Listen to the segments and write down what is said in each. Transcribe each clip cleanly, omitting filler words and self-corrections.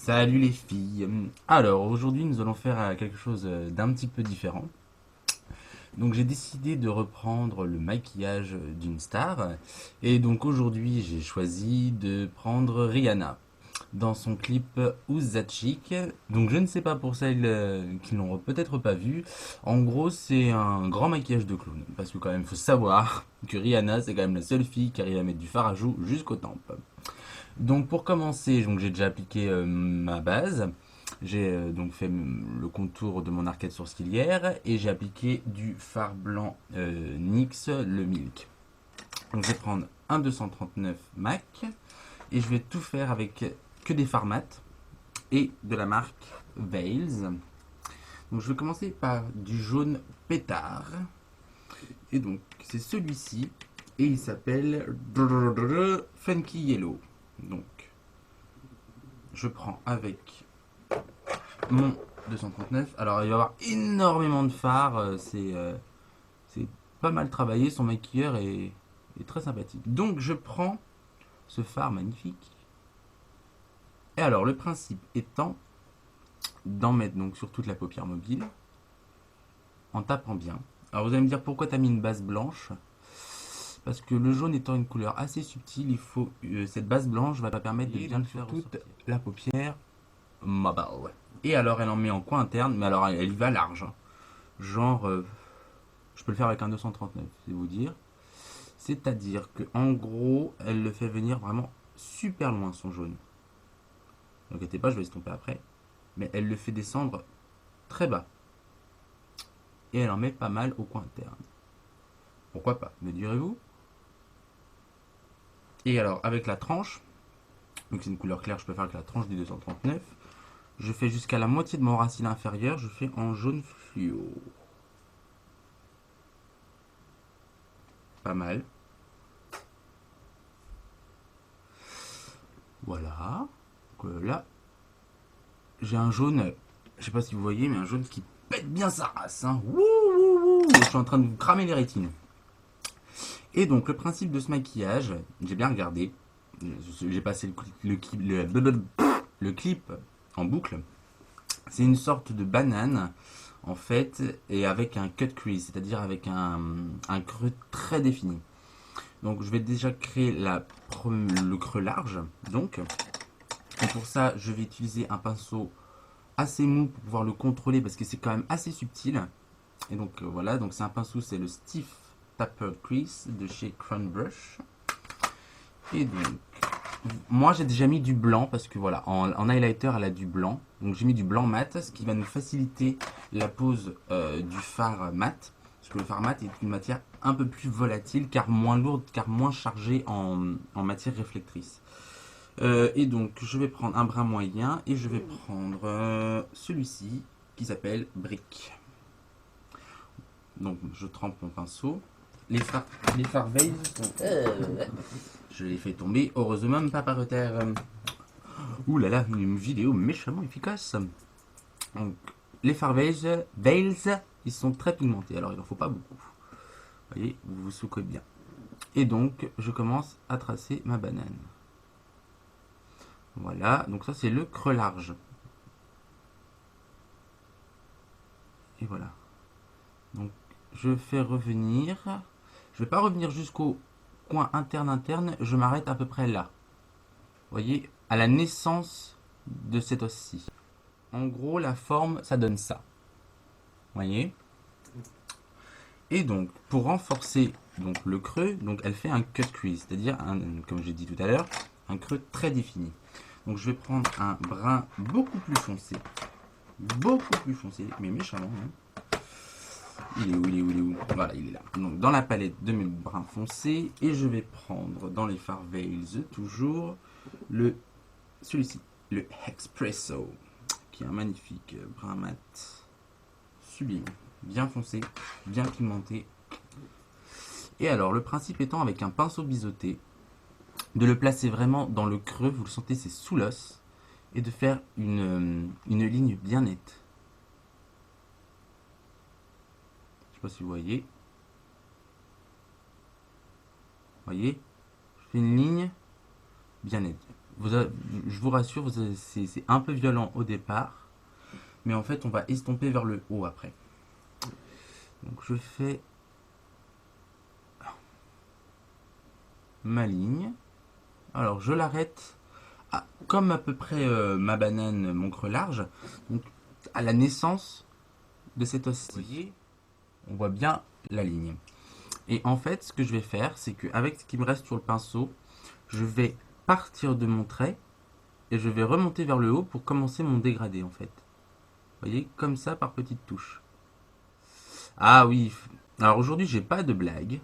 Salut les filles. Alors aujourd'hui nous allons faire quelque chose d'un petit peu différent. Donc j'ai décidé de reprendre le maquillage d'une star. Et donc aujourd'hui j'ai choisi de prendre Rihanna dans son clip Who's That Chick. Donc je ne sais pas pour celles qui l'ont peut-être pas vu. En gros c'est un grand maquillage de clown. Parce que quand même faut savoir que Rihanna c'est quand même la seule fille qui arrive à mettre du fard à joues jusqu'aux tempes. Donc pour commencer, donc j'ai déjà appliqué ma base. J'ai donc fait le contour de mon arcade sourcilière et j'ai appliqué du fard blanc NYX, le Milk. Donc je vais prendre un 239 MAC et je vais tout faire avec que des fards mat et de la marque Veils. Donc je vais commencer par du jaune pétard et donc c'est celui-ci et il s'appelle Funky Yellow. Donc je prends avec mon 239. Alors, il va y avoir énormément de fards. C'est pas mal travaillé. Son maquilleur est très sympathique. Donc, je prends ce fard magnifique. Et alors, le principe étant d'en mettre donc sur toute la paupière mobile en tapant bien. Alors, vous allez me dire pourquoi tu as mis une base blanche. Parce que le jaune étant une couleur assez subtile, il faut cette base blanche va permettre de bien le faire toute la paupière mobile. Et alors, elle en met en coin interne, mais alors elle y va large, hein. Genre, je peux le faire avec un 239, c'est vous dire. C'est-à-dire que en gros, elle le fait venir vraiment super loin son jaune. Ne inquiétez pas, je vais estomper après. Mais elle le fait descendre très bas. Et elle en met pas mal au coin interne. Pourquoi pas, me direz-vous? Et alors, avec la tranche, donc c'est une couleur claire, je peux faire avec la tranche du 239. Je fais jusqu'à la moitié de mon racine inférieur, je fais en jaune fluo. Pas mal. Voilà. Donc là, j'ai un jaune, je sais pas si vous voyez, mais un jaune qui pète bien sa race, hein. Wouh, wouh, wouh. Je suis en train de vous cramer les rétines. Et donc, le principe de ce maquillage, j'ai bien regardé. J'ai passé le clip en boucle. C'est une sorte de banane, en fait, et avec un cut crease, c'est-à-dire avec un creux très défini. Donc, je vais déjà créer le creux large. Donc, et pour ça, je vais utiliser un pinceau assez mou pour pouvoir le contrôler parce que c'est quand même assez subtil. Et donc voilà, donc c'est un pinceau, c'est le Stiff Tapered Crease de chez Crown Brush. Et donc, moi j'ai déjà mis du blanc parce que voilà, en highlighter elle a du blanc. Donc j'ai mis du blanc mat, ce qui va nous faciliter la pose du fard mat. Parce que le fard mat est une matière un peu plus volatile, car moins lourde, car moins chargée en matière réflectrice. Et donc je vais prendre un brin moyen et je vais prendre celui-ci qui s'appelle Brick. Donc je trempe mon pinceau. Les fards, les Veils sont. Je les fais tomber, heureusement même pas par terre. Ouh là là, une vidéo méchamment efficace. Donc les fards Veils, ils sont très pigmentés, alors il en faut pas beaucoup. Vous voyez, vous vous souquez bien. Et donc je commence à tracer ma banane. Voilà, donc ça c'est le creux large. Et voilà. Donc je fais revenir. Je vais pas revenir jusqu'au coin interne, je m'arrête à peu près là. Vous voyez, à la naissance de cet os-ci. En gros, la forme, ça donne ça. Vous voyez. Et donc, pour renforcer donc, le creux, donc elle fait un cut crease, c'est-à-dire, comme j'ai dit tout à l'heure, un creux très défini. Donc je vais prendre un brun beaucoup plus foncé, mais méchamment, hein. Il est où, il est où, il est où? Voilà, il est là. Donc dans la palette de mes bruns foncés, et je vais prendre dans les fards Veils toujours celui-ci, le Expresso, qui est un magnifique brun mat, sublime, bien foncé, bien pigmenté. Et alors le principe étant avec un pinceau biseauté, de le placer vraiment dans le creux, vous le sentez, c'est sous l'os, et de faire une ligne bien nette. Je sais pas si vous voyez. Voyez, je fais une ligne bien nette. je vous rassure, c'est un peu violent au départ, mais en fait on va estomper vers le haut après. Donc je fais ma ligne. Alors je l'arrête comme à peu près ma banane, mon creux large, donc à la naissance de cet os. Vous voyez, on voit bien la ligne. Et en fait, ce que je vais faire, c'est qu'avec ce qui me reste sur le pinceau, je vais partir de mon trait et je vais remonter vers le haut pour commencer mon dégradé en fait. Vous voyez, comme ça par petites touches. Ah oui, alors aujourd'hui j'ai pas de blague.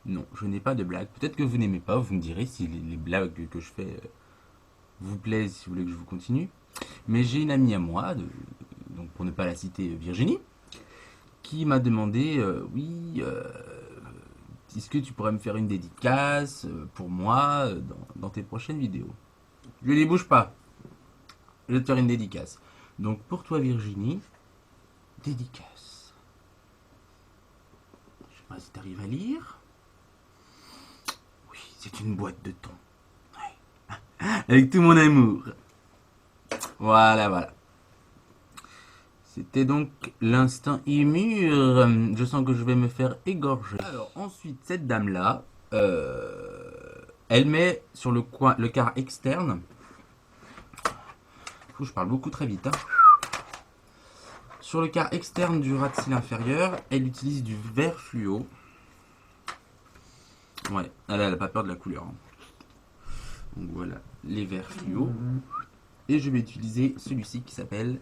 Non, je n'ai pas de blague. Peut-être que vous n'aimez pas, vous me direz si les blagues que je fais vous plaisent, si vous voulez que je vous continue. Mais j'ai une amie à moi, donc pour ne pas la citer, Virginie, qui m'a demandé, oui, est-ce que tu pourrais me faire une dédicace pour moi dans tes prochaines vidéos? Je lui ai dit, bouge pas, je vais te faire une dédicace. Donc pour toi Virginie, dédicace. Je sais pas si tu arrives à lire. Oui, c'est une boîte de thon. Ouais. Avec tout mon amour. Voilà, voilà. C'était donc l'instinct ému. Je sens que je vais me faire égorger. Alors ensuite, cette dame-là, elle met sur le coin, le quart externe. Je parle beaucoup très vite. Hein. Sur le quart externe du ras de cils inférieur, elle utilise du vert fluo. Ouais, elle n'a pas peur de la couleur. Hein. Donc voilà, les verts fluo. Et je vais utiliser celui-ci qui s'appelle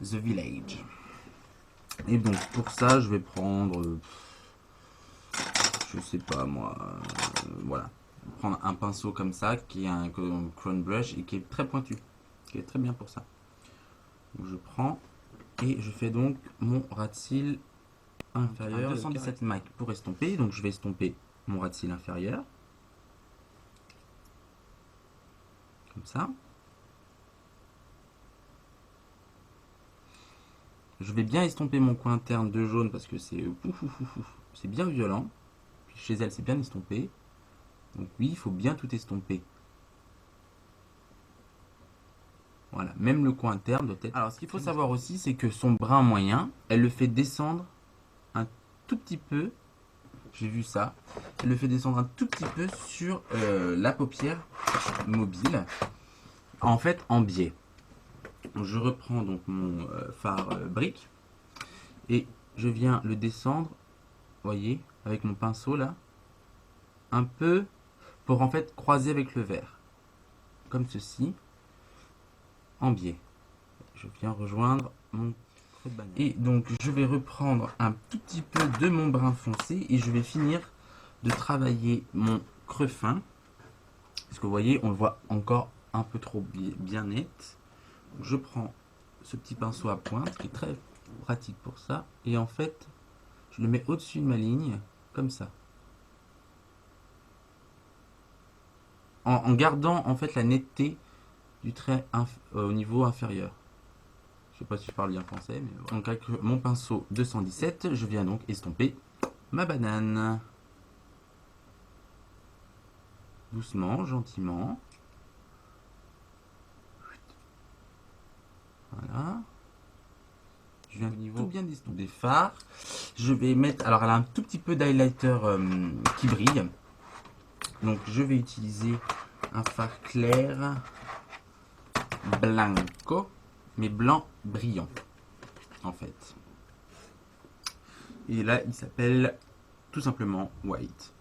The Village. Et donc pour ça, je vais prendre, je sais pas moi, voilà, prendre un pinceau comme ça qui est un crown brush et qui est très pointu, qui est très bien pour ça. Donc je prends et je fais donc mon ras de cils inférieur, 217 mic pour estomper. Donc je vais estomper mon ras de cils inférieur, comme ça. Je vais bien estomper mon coin interne de jaune parce que c'est bien violent. Puis chez elle, c'est bien estompé. Donc oui, il faut bien tout estomper. Voilà, même le coin interne doit être... Alors ce qu'il faut savoir aussi, c'est que son brin moyen, elle le fait descendre un tout petit peu. J'ai vu ça. Elle le fait descendre un tout petit peu sur la paupière mobile. En fait, en biais. Je reprends donc mon fard brique et je viens le descendre, voyez, avec mon pinceau là, un peu pour en fait croiser avec le vert, comme ceci, en biais. Je viens rejoindre mon creux de banane. Et donc je vais reprendre un tout petit peu de mon brun foncé et je vais finir de travailler mon creux fin, parce que vous voyez, on le voit encore un peu trop bien net. Je prends ce petit pinceau à pointe qui est très pratique pour ça et en fait je le mets au-dessus de ma ligne comme ça en gardant en fait la netteté du trait au niveau inférieur. Je sais pas si je parle bien français, mais voilà. Donc avec mon pinceau 217 je viens donc estomper ma banane doucement, gentiment. Voilà. Je viens au niveau tout bien des fards. Je vais mettre, alors elle a un tout petit peu d'highlighter qui brille. Donc je vais utiliser un fard clair blanco, mais blanc brillant en fait. Et là il s'appelle tout simplement white.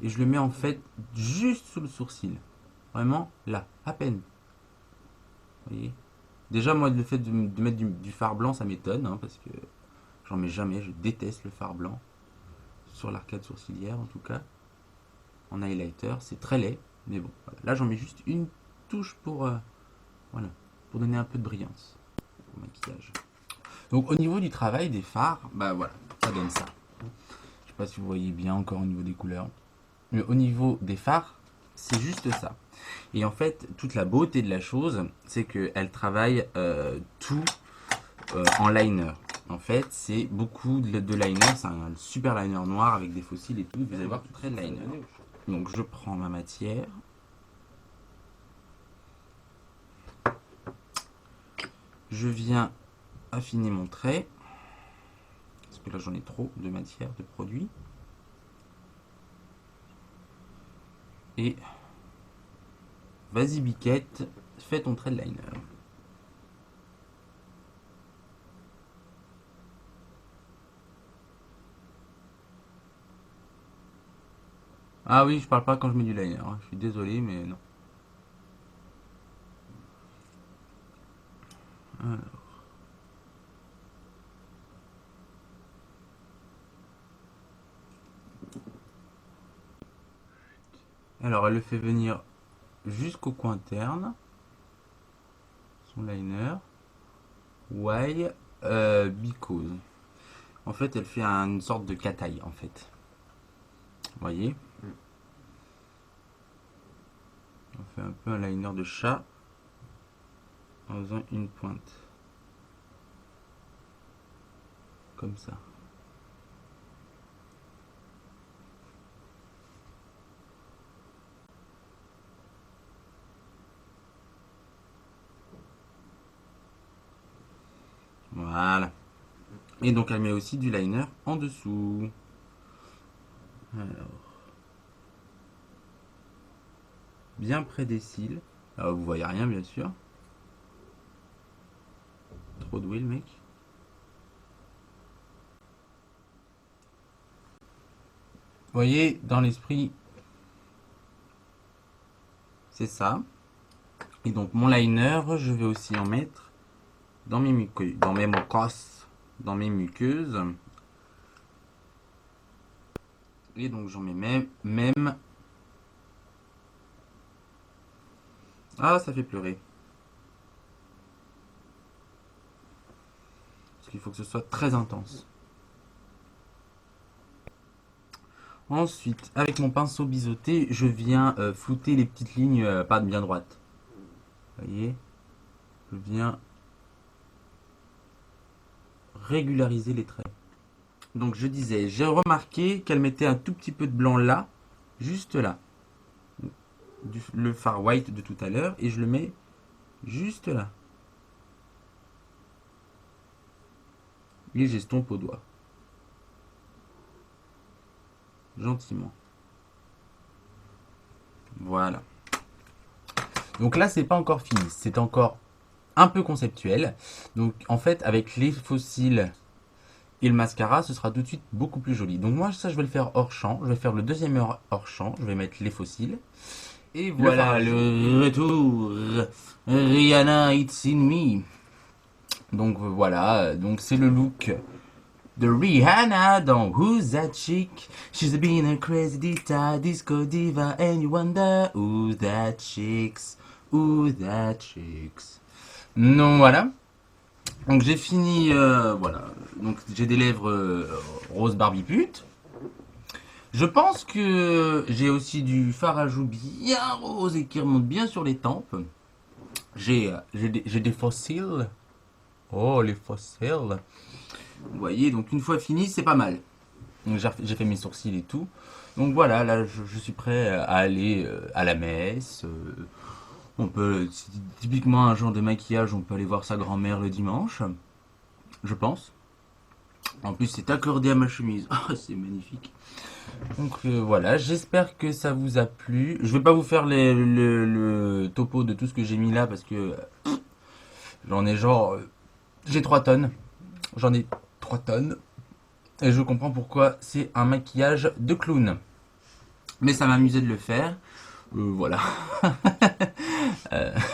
Et je le mets en fait juste sous le sourcil. Vraiment là, à peine. Vous voyez? Déjà, moi, le fait de mettre du fard blanc, ça m'étonne, hein, parce que j'en mets jamais. Je déteste le fard blanc. Sur l'arcade sourcilière, en tout cas. En highlighter, c'est très laid. Mais bon, voilà. Là, j'en mets juste une touche pour, voilà, pour donner un peu de brillance au maquillage. Donc, au niveau du travail des fards, bah voilà, ça donne ça. Je sais pas si vous voyez bien encore au niveau des couleurs. Mais au niveau des fards, c'est juste ça. Et en fait, toute la beauté de la chose, c'est qu'elle travaille tout en liner. En fait, c'est beaucoup de liner. C'est un super liner noir avec des fossiles et tout. Vous allez voir, tout très liner. Donc je prends ma matière. Je viens affiner mon trait. Parce que là j'en ai trop de matière, de produit. Et vas-y biquette, fais ton trait de liner. Ah oui, je parle pas quand je mets du liner, hein. Je suis désolé, mais non. Alors, elle le fait venir jusqu'au coin interne. Son liner. Why? Because. En fait, elle fait une sorte de cataille, en fait. Vous voyez? On fait un peu un liner de chat en faisant une pointe. Comme ça. Voilà. Et donc elle met aussi du liner en dessous. Alors, bien près des cils. Alors vous voyez rien bien sûr. Trop doué le mec. Vous voyez, dans l'esprit, c'est ça. Et donc mon liner, je vais aussi en mettre dans mes muqueuses, dans mes mucoses, dans mes muqueuses. Et donc j'en mets même. Ah, ça fait pleurer. Parce qu'il faut que ce soit très intense. Ensuite, avec mon pinceau biseauté, je viens flouter les petites lignes pas bien droites. Vous voyez? Je viens régulariser les traits. Donc je disais, j'ai remarqué qu'elle mettait un tout petit peu de blanc là, juste là. Le far white de tout à l'heure, et je le mets juste là. Et j'estompe au doigt. Gentiment. Voilà. Donc là, c'est pas encore fini. C'est encore un peu conceptuel. Donc en fait, avec les fossiles et le mascara, ce sera tout de suite beaucoup plus joli. Donc moi, ça, je vais le faire hors champ. Je vais faire le deuxième hors champ. Je vais mettre les fossiles. Et voilà le retour. Rihanna, it's in me. Donc voilà, donc c'est le look de Rihanna dans Who's That Chick? She's been a crazy disco diva, and you wonder who's that chicks? Who's that chicks? Donc voilà. Donc j'ai fini, voilà. Donc j'ai des lèvres rose Barbie pute. Je pense que j'ai aussi du fard à joues bien rose et qui remonte bien sur les tempes. J'ai des fossiles. Oh, les fossiles. Vous voyez, donc une fois fini, c'est pas mal. Donc j'ai fait mes sourcils et tout. Donc voilà, là je suis prêt à aller à la messe. On peut, c'est typiquement un genre de maquillage, on peut aller voir sa grand-mère le dimanche, je pense. En plus, c'est accordé à ma chemise. Oh, c'est magnifique. Donc voilà, j'espère que ça vous a plu. Je vais pas vous faire le topo de tout ce que j'ai mis là parce que j'en ai genre. J'ai 3 tonnes. J'en ai 3 tonnes. Et je comprends pourquoi c'est un maquillage de clown. Mais ça m'amusait de le faire. Voilà.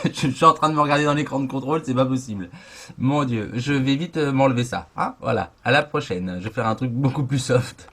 Je suis en train de me regarder dans l'écran de contrôle, c'est pas possible. Mon dieu, je vais vite m'enlever ça. Hein, voilà, à la prochaine. Je vais faire un truc beaucoup plus soft.